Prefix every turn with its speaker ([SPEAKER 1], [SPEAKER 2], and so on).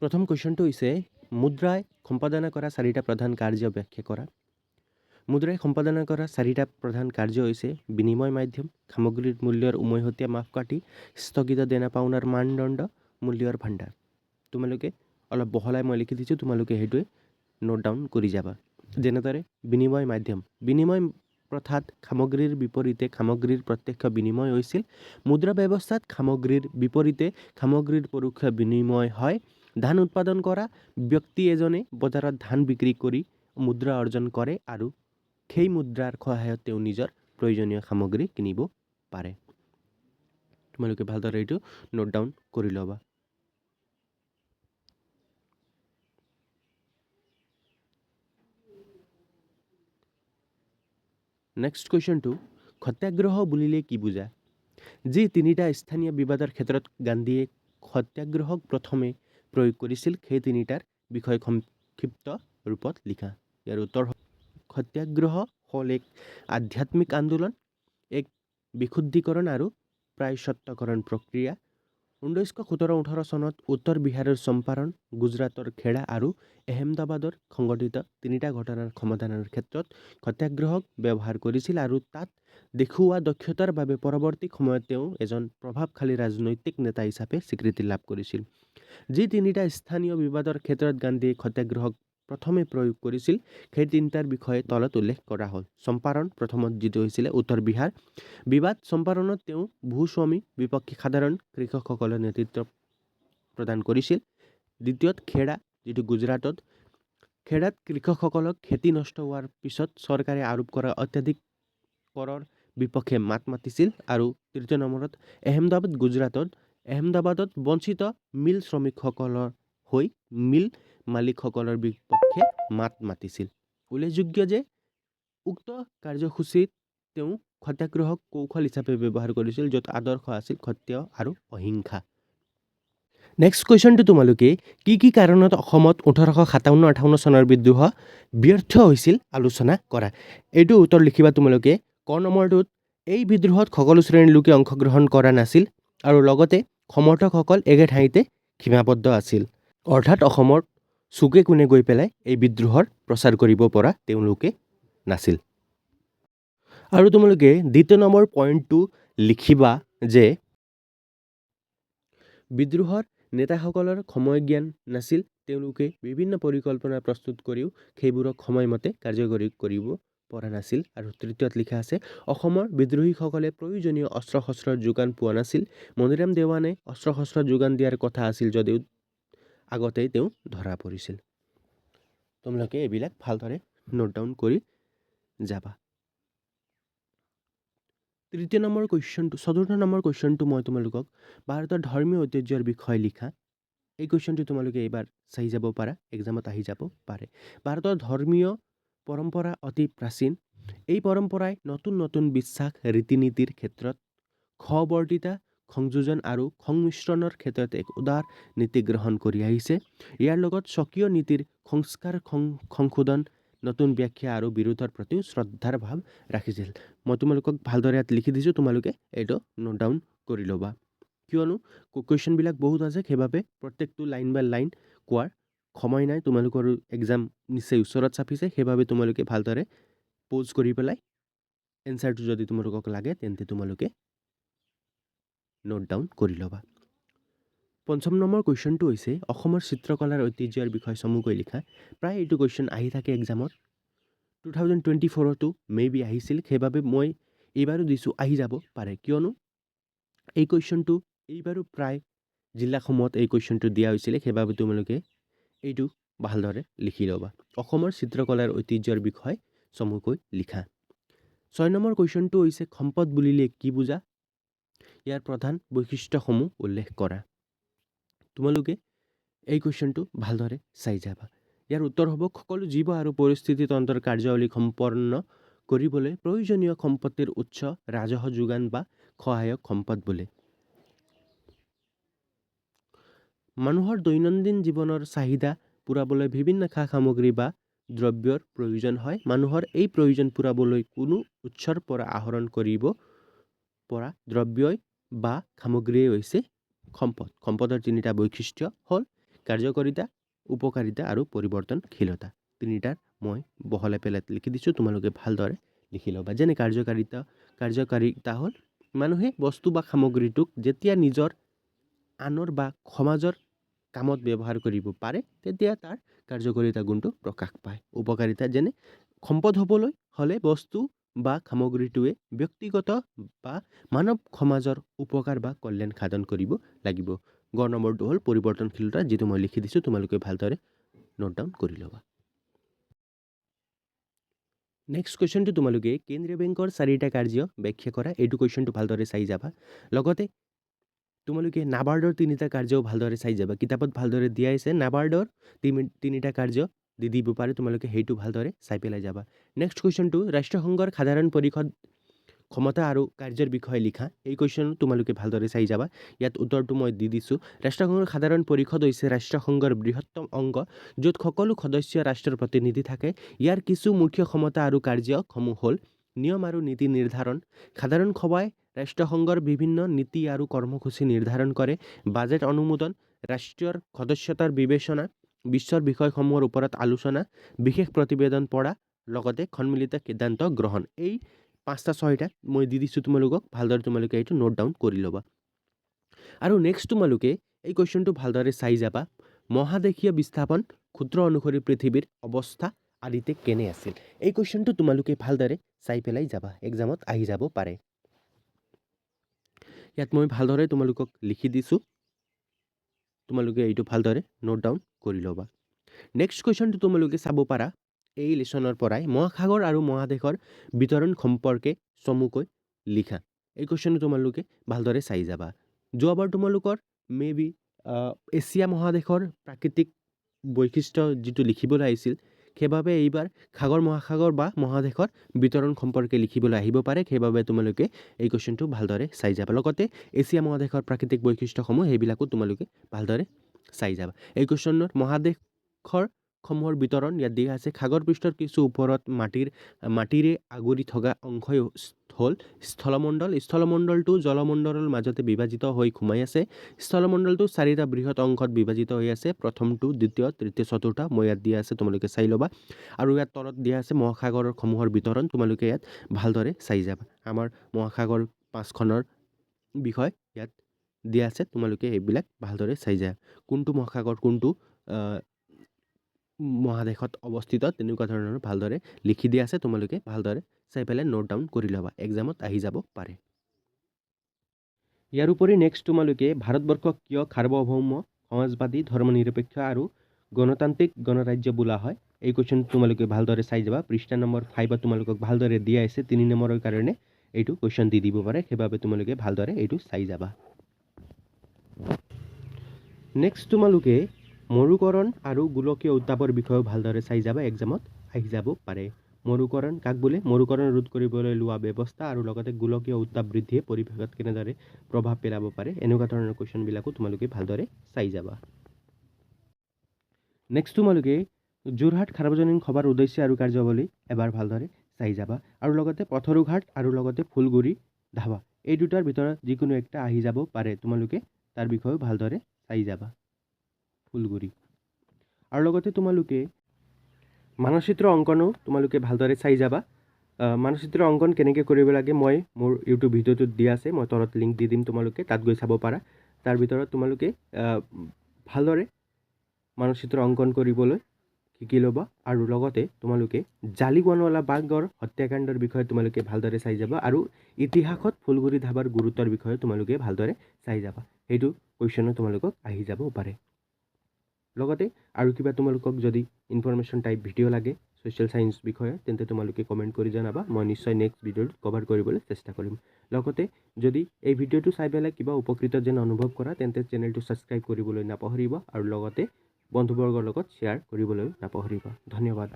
[SPEAKER 1] প্ৰথম কুৱেশ্যনটো হৈছে মুদ্ৰাই সম্পাদনা কৰা চাৰিটা প্ৰধান কাৰ্য ব্যাখ্যা কৰা। মুদ্ৰাই সম্পাদনা কৰা চাৰিটা প্ৰধান কাৰ্য হৈছে বিনিময় মাধ্যম, সামগ্ৰীৰ মূল্যৰ উমৈহতীয়া মাপকাঠি, স্থগিত দেনা পাওনাৰ মানদণ্ড, মূল্যৰ ভাণ্ডাৰ। তোমালোকে অলপ বহলাই মই লিখি দিছোঁ, তোমালোকে সেইটোৱে নোট ডাউন কৰি যাবা। যেনেদৰে বিনিময় মাধ্যম, বিনিময় প্ৰথাত সামগ্ৰীৰ বিপৰীতে সামগ্ৰীৰ প্ৰত্যক্ষ বিনিময় হৈছিল। মুদ্ৰা ব্যৱস্থাত সামগ্ৰীৰ বিপৰীতে সামগ্ৰীৰ পৰোক্ষ বিনিময় হয়। ধান উৎপাদন কৰা ব্যক্তি এজনে বজাৰত ধান বিক্ৰী কৰি মুদ্ৰা অৰ্জন কৰে আৰু সেই মুদ্ৰাৰ সহায়ত তেওঁ নিজৰ প্ৰয়োজনীয় সামগ্ৰী কিনিব পাৰে। তোমালোকে ভালদৰে এইটো নোট ডাউন কৰি ল'বা। নেক্সট কুৱেশ্যনটো, সত্যাগ্ৰহ বুলিলে কি বুজা? যি তিনিটা স্থানীয় বিবাদৰ ক্ষেত্ৰত গান্ধীয়ে সত্যাগ্ৰহক প্ৰথমে প্ৰয়োগ কৰিছিল সেই তিনিটাৰ বিষয়ে সংক্ষিপ্ত ৰূপত লিখা। ইয়াৰ উত্তৰ সত্যাগ্ৰহ হ'ল এক আধ্যাত্মিক আন্দোলন, এক বিশুদ্ধিকৰণ আৰু প্ৰায়শ্চিত্তকৰণ প্ৰক্ৰিয়া। 1917-18 চনত উত্তৰ বিহাৰৰ চম্পাৰণ, গুজৰাটৰ খেৰা আৰু আহমেদাবাদৰ সংঘটিত তিনিটা ঘটনাৰ সমাধানৰ ক্ষেত্ৰত সত্যাগ্ৰহক ব্যৱহাৰ কৰিছিল আৰু তাত দেখুওৱা দক্ষতাৰ বাবে পৰৱৰ্তী সময়ত তেওঁ এজন প্ৰভাৱশালী ৰাজনৈতিক নেতা হিচাপে স্বীকৃতি লাভ কৰিছিল। যি তিনিটা স্থানীয় বিবাদৰ ক্ষেত্ৰত গান্ধীয়ে সত্যাগ্ৰহক প্ৰথমে প্ৰয়োগ কৰিছিল সেই তিনিটাৰ বিষয়ে তলত উল্লেখ কৰা হ'ল। চম্পাৰণ, প্ৰথমত যিটো হৈছিলে উত্তৰ বিহাৰ বিবাদ। চম্পাৰণত তেওঁ ভূস্বামী বিপক্ষী সাধাৰণ কৃষকসকলে নেতৃত্ব প্ৰদান কৰিছিল। দ্বিতীয়ত খেৰা, যিটো গুজৰাটত। খেৰাত কৃষকসকলক খেতি নষ্ট হোৱাৰ পিছত চৰকাৰে আৰোপ কৰা অত্যাধিক কৰৰ বিপক্ষে মাত মাতিছিল। আৰু তৃতীয় নম্বৰত আহমেদাবাদ, গুজৰাটত। আহমেদাবাদত বঞ্চিত মিল শ্ৰমিকসকলৰ হৈ মিল মালিকসকলৰ বিপক্ষে মাত মাতিছিল। উল্লেখযোগ্য যে উক্ত কাৰ্যসূচীত তেওঁ সত্যাগ্ৰহক কৌশল হিচাপে ব্যৱহাৰ কৰিছিল, য'ত আদৰ্শ আছিল সত্য আৰু অহিংসা। নেক্সট কুৱেশ্যনটো, তোমালোকে কি কাৰণত অসমত 1857-58 চনৰ বিদ্ৰোহ ব্যৰ্থ হৈছিল আলোচনা কৰা। এইটো উত্তৰ লিখিবা তোমালোকে। ক নম্বৰটোত এই বিদ্ৰোহত সকলো শ্ৰেণীৰ লোকে অংশগ্ৰহণ কৰা নাছিল আৰু লগতে সমৰ্থকসকল একে ঠাইতে সীমাবদ্ধ আছিল। অৰ্থাৎ অসমৰ চুকে কোণে গৈ পেলাই এই বিদ্ৰোহৰ প্ৰচাৰ কৰিব পৰা তেওঁলোকে নাছিল। আৰু তোমালোকে দ্বিতীয় নম্বৰ পইণ্টটো লিখিবা যে বিদ্ৰোহৰ নেতাসকলৰ সময় জ্ঞান নাছিল। তেওঁলোকে বিভিন্ন পৰিকল্পনা প্ৰস্তুত কৰিও সেইবোৰক সময়মতে কাৰ্যকৰী কৰিব পৰা নাছিল। আৰু তৃতীয়ত লিখা আছে অসমৰ বিদ্ৰোহীসকলে প্ৰয়োজনীয় অস্ত্ৰ শস্ত্ৰৰ যোগান পোৱা নাছিল। মণিৰাম দেৱানে অস্ত্ৰ শস্ত্ৰ যোগান দিয়াৰ কথা আছিল যদিও আগতেই তেওঁ ধৰা পৰিছিল। তোমালোকে এইবিলাক ভালদৰে নোট ডাউন কৰি যাবা। তৃতীয় নম্বৰ কুৱেশ্যনটো, চতুৰ্থ নম্বৰ কুৱেশ্যনটো মই তোমালোকক ভাৰতৰ ধৰ্মীয় ঐতিহ্যৰ বিষয়ে লিখা। এই কুৱেশ্যনটো তোমালোকে এইবাৰ চাই যাব পাৰা, এক্সামত আহি যাব পাৰে। ভাৰতৰ ধৰ্মীয় পৰম্পৰা অতি প্ৰাচীন। এই পৰম্পৰাই নতুন নতুন বিশ্বাস ৰীতি নীতিৰ ক্ষেত্ৰত সহবৰ্তিতা, সংযোজন আৰু সংমিশ্ৰণৰ ক্ষেত্ৰত এক উদাৰ নীতি গ্ৰহণ কৰি আহিছে। ইয়াৰ লগত স্বকীয় নীতিৰ সংস্কাৰ, সংশোধন, নতুন ব্যাখ্যা আৰু বিৰোধৰ প্ৰতিও শ্ৰদ্ধাৰ ভাৱ ৰাখিছিল। মই তোমালোকক ভালদৰে ইয়াত লিখি দিছোঁ, তোমালোকে এইটো নোট ডাউন কৰি ল'বা। কিয়নো কুৱেশ্যনবিলাক বহুত আছে, সেইবাবে প্ৰত্যেকটো লাইন বাই লাইন কোৱাৰ সময় নাই। তোমালোকৰ এক্সাম নিশ্চয় ওচৰত চাপিছে, সেইবাবে তোমালোকে ভালদৰে প'জ কৰি পেলাই এনচাৰটো যদি তোমালোকক লাগে তেন্তে তোমালোকে নোট ডাউন কৰি ল'বা। পঞ্চম নম্বৰ কুৱেশ্যনটো হৈছে অসমৰ চিত্ৰকলাৰ ঐতিহ্যৰ বিষয়ে চমুকৈ লিখা। প্ৰায় এইটো কুৱেশ্যন আহি থাকে এক্সামত। 2024তো মেবি আহিছিল, সেইবাবে মই এইবাৰো দিছোঁ, আহি যাব পাৰে। কিয়নো এই কুৱেশ্যনটো এইবাৰো প্ৰায় জিলাসমূহত এই কুৱেশ্যনটো দিয়া হৈছিলে, সেইবাবে তোমালোকে এইটো ভালদৰে লিখি ল'বা। অসমৰ চিত্ৰকলাৰ ঐতিহ্যৰ বিষয়ে চমুকৈ লিখা। 6 নম্বৰ কুৱেশ্যনটো হৈছে সম্পদ বুলিলে কি বুজা? ইয়াৰ প্ৰধান বৈশিষ্ট্যসমূহ উল্লেখ কৰা। তোমালোকে এই কুৱেশ্যনটো ভালদৰে চাই যাবা। ইয়াৰ উত্তৰ হ'ব সকলো জীৱ আৰু পৰিস্থিতি তন্ত্ৰৰ কাৰ্যাৱলী সম্পন্ন কৰিবলৈ প্ৰয়োজনীয় সম্পত্তিৰ উৎস ৰাজহ যোগান বা সহায়ক সম্পদ বোলে। মানুহৰ দৈনন্দিন জীৱনৰ চাহিদা পূৰাবলৈ বিভিন্ন সা সামগ্ৰী বা দ্ৰব্যৰ প্ৰয়োজন হয়। মানুহৰ এই প্ৰয়োজন পূৰাবলৈ কোনো উৎসৰ পৰা আহৰণ কৰিব পৰা দ্ৰব্যই বা সামগ্ৰীয়ে হৈছে সম্পদ। সম্পদৰ তিনিটা বৈশিষ্ট্য হ'ল কাৰ্যকাৰিতা, উপকাৰিতা আৰু পৰিৱৰ্তনশীলতা। তিনিটাৰ মই বহলাই পেলাই লিখি দিছোঁ, তোমালোকে ভালদৰে লিখি ল'বা। যেনে কাৰ্যকাৰিতা হ'ল মানুহে বস্তু বা সামগ্ৰীটোক যেতিয়া নিজৰ আনৰ বা সমাজৰ কামত ব্যৱহাৰ কৰিব পাৰে তেতিয়া তাৰ কাৰ্যকাৰিতা গুণটো প্ৰকাশ পায়। উপকাৰিতা যেনে সম্পদ হ'বলৈ হ'লে বস্তু বা সামগ্ৰীটোৱে ব্যক্তিগত বা মানৱ সমাজৰ উপকাৰ বা কল্যাণ সাধন কৰিব লাগিব। গ নম্বৰটো হ'ল পৰিৱৰ্তনশীলতা, যিটো মই লিখি দিছোঁ, তোমালোকে ভালদৰে নোট ডাউন কৰি ল'বা। নেক্সট কুৱেশ্যনটো তোমালোকে কেন্দ্ৰীয় বেংকৰ 4টা কাৰ্য ব্যাখ্যা কৰা। এইটো কুৱেশ্যনটো ভালদৰে চাই যাবা। লগতে তোমালোকে নাবাৰ্ডৰ 3টা কাৰ্যও ভালদৰে চাই যাবা। কিতাপত ভালদৰে দিয়া আছে, নাবাৰ্ডৰ 3টা কাৰ্য দি দিব পাৰে, তোমালোকে সেইটো ভালদৰে চাই পেলাই যাবা। নেক্সট কুৱেশ্যনটো ৰাষ্ট্ৰসংঘৰ সাধাৰণ পৰিষদ ক্ষমতা আৰু কাৰ্যৰ বিষয়ে লিখা। এই কুৱেশ্যন তোমালোকে ভালদৰে চাই যাবা। ইয়াত উত্তৰটো মই দি দিছোঁ। ৰাষ্ট্ৰসংঘৰ সাধাৰণ পৰিষদ হৈছে ৰাষ্ট্ৰসংঘৰ বৃহত্তম অংগ, য'ত সকলো সদস্য ৰাষ্ট্ৰৰ প্ৰতিনিধি থাকে। ইয়াৰ কিছু মুখ্য ক্ষমতা আৰু কাৰ্যসমূহ হ'ল নিয়ম আৰু নীতি নিৰ্ধাৰণ। সাধাৰণ সভাই ৰাষ্ট্ৰসংঘৰ বিভিন্ন নীতি আৰু কৰ্মসূচী নিৰ্ধাৰণ কৰে। বাজেট অনুমোদন, ৰাষ্ট্ৰীয় সদস্যতাৰ বিবেচনা, বিশ্বৰ বিষয়সমূহৰ ওপৰত আলোচনা, বিশেষ প্ৰতিবেদন পঢ়া, লগতে সন্মিলিত সিদ্ধান্ত গ্ৰহণ। এই 5টা মই দি দিছোঁ তোমালোকক, ভালদৰে তোমালোকে এইটো নোট ডাউন কৰি ল'বা। আৰু নেক্সট তোমালোকে এই কুৱেশ্যনটো ভালদৰে চাই যাবা। মহাদেশীয় বিস্থাপন সূত্ৰ অনুসৰি পৃথিৱীৰ অৱস্থা আদিতে কেনে আছিল? এই কুৱেশ্যনটো তোমালোকে ভালদৰে চাই পেলাই যাবা, এক্সামত আহি যাব পাৰে। ইয়াত মই ভালদৰে তোমালোকক লিখি দিছোঁ, তোমালোকে এইটো ভালদৰে নোট ডাউন কৰি ল'বা। নেক্সট কুৱেশ্যনটো তোমালোকে চাব পাৰা এই লেচনৰ পৰাই, মহাসাগৰ আৰু মহাদেশৰ বিতৰণ সম্পৰ্কে চমুকৈ লিখা। এই কুৱেশ্যনটো তোমালোকে ভালদৰে চাই যাবা। যোৱাবাৰ তোমালোকৰ মেবি এছিয়া মহাদেশৰ প্ৰাকৃতিক বৈশিষ্ট্য যিটো লিখিবলৈ আহিছিল, সেইবাবে এইবাৰ সাগৰ মহাসাগৰ বা মহাদেশৰ বিতৰণ সম্পৰ্কে লিখিবলৈ আহিব পাৰে। সেইবাবে তোমালোকে এই কুৱেশ্যনটো ভালদৰে চাই যাবা। লগতে এছিয়া মহাদেশৰ প্ৰাকৃতিক বৈশিষ্ট্যসমূহ সেইবিলাকো তোমালোকে ভালদৰে চাই যাবা। এই কুৱেশ্যনৰ মহাদেশৰ সমূহৰ বিতৰণ ইয়াত দিয়া আছে। সাগৰ পৃষ্ঠৰ কিছু ওপৰত মাটিৰে আগুৰি থকা অংশই হ'ল স্থলমণ্ডল। স্থলমণ্ডলটো জলমণ্ডলৰ মাজতে বিভাজিত হৈ সোমাই আছে। স্থলমণ্ডলটো 4টা বৃহৎ অংশত বিভাজিত হৈ আছে। প্ৰথমটো, দ্বিতীয়, তৃতীয়, চতুৰ্থ মই ইয়াত দিয়া আছে, তোমালোকে চাই ল'বা। আৰু ইয়াত তলত দিয়া আছে মহাসাগৰৰ সমূহৰ বিতৰণ, তোমালোকে ইয়াত ভালদৰে চাই যাবা। আমাৰ মহাসাগৰ 5খনৰ বিষয় ইয়াত দিয়া আছে, তোমালোকে এইবিলাক ভালদৰে চাই যা। কোনটো মহাসাগৰ কোনটো মহাদেশত অৱস্থিত তেনেকুৱা ধৰণৰ ভালদৰে লিখি দিয়া আছে, তোমালোকে ভালদৰে চাই পেলাই নোট ডাউন কৰি ল'বা, এক্সামত আহি যাব পাৰে। ইয়াৰ উপৰি নেক্সট তোমালোকে ভাৰতবৰ্ষক কিয় সাৰ্বভৌম, সমাজবাদী, ধৰ্মনিৰপেক্ষ আৰু গণতান্ত্ৰিক গণৰাজ্য বোলা হয়? এই কুৱেশ্যন তোমালোকে ভালদৰে চাই যাবা। পৃষ্ঠা নম্বৰ 5ত তোমালোকক ভালদৰে দিয়া আছে, 3 নম্বৰৰ কাৰণে এইটো কুৱেশ্যন দি দিব পাৰে, সেইবাবে তোমালোকে ভালদৰে এইটো চাই যাবা। নেক্সট তোমালোকে মৰুকৰণ আৰু গোলকীয় উত্তাপৰ বিষয়েও ভালদৰে চাই যাবা, এক্সামত আহি যাব পাৰে। মৰুকৰণ কাক বোলে? মৰুকৰণ ৰোধ কৰিবলৈ লোৱা ব্যৱস্থা আৰু লগতে গোলকীয় উত্তাপ বৃদ্ধিয়ে পৰিৱেশত কেনেদৰে প্ৰভাৱ পেলাব পাৰে, এনেকুৱা ধৰণৰ কুৱেশ্যনবিলাকো তোমালোকে ভালদৰে চাই যাবা। নেক্সট তোমালোকে যোৰহাট সাৰ্বজনীন সভাৰ উদ্দেশ্য আৰু কাৰ্যাৱলী এবাৰ ভালদৰে চাই যাবা। আৰু লগতে পথৰুঘাট আৰু লগতে ফুলগুৰি ধাবা, এই দুটাৰ ভিতৰত যিকোনো একটা আহি যাব পাৰে, তোমালোকে তাৰ বিষয়েও ভালদৰে চাই যাবা। ফুলগুৰি। আৰু লগতে তোমালোকে মানচিত্ৰ অংকনো তোমালোকে ভালদৰে চাই যাবা। মানচিত্ৰ অংকন কেনেকৈ কৰিব লাগে মই মোৰ ইউটিউব ভিডিঅ'টোত দিয়া আছে, মই তলত লিংক দি দিম, তোমালোকে তাত গৈ চাব পাৰা। তাৰ ভিতৰত তোমালোকে ভালদৰে মানচিত্ৰ অংকন কৰিবলৈ শিকি ল'বা। আৰু লগতে তোমালোকে জালিয়ানৱালা বাগৰ হত্যাকাণ্ডৰ বিষয়ে তোমালোকে ভালদৰে চাই যাবা। আৰু ইতিহাসত ফুলগুৰি ধাবাৰ গুৰুত্বৰ বিষয়ে তোমালোকে ভালদৰে চাই যাবা। সেইটো কুৱেশ্যনো তোমালোকক আহি যাব পাৰে। লগতে আৰু কিবা তোমালোকক যদি ইনফৰমেশ্যন টাইপ ভিডিঅ' লাগে ছ'চিয়েল ছায়েন্স বিষয়ে, তেন্তে তোমালোকে কমেণ্ট কৰি জনাবা, মই নিশ্চয় নেক্সট ভিডিঅ'ত কভাৰ কৰিবলৈ চেষ্টা কৰিম। লগতে যদি এই ভিডিঅ'টো চাই পেলাই কিবা উপকৃত যেন অনুভৱ কৰা, তেন্তে চেনেলটো ছাবস্ক্ৰাইব কৰিবলৈ নাপাহৰিবা আৰু লগতে বন্ধুবৰ্গৰ লগত শ্বেয়াৰ কৰিবলৈ নাপাহৰিবা। ধন্যবাদ।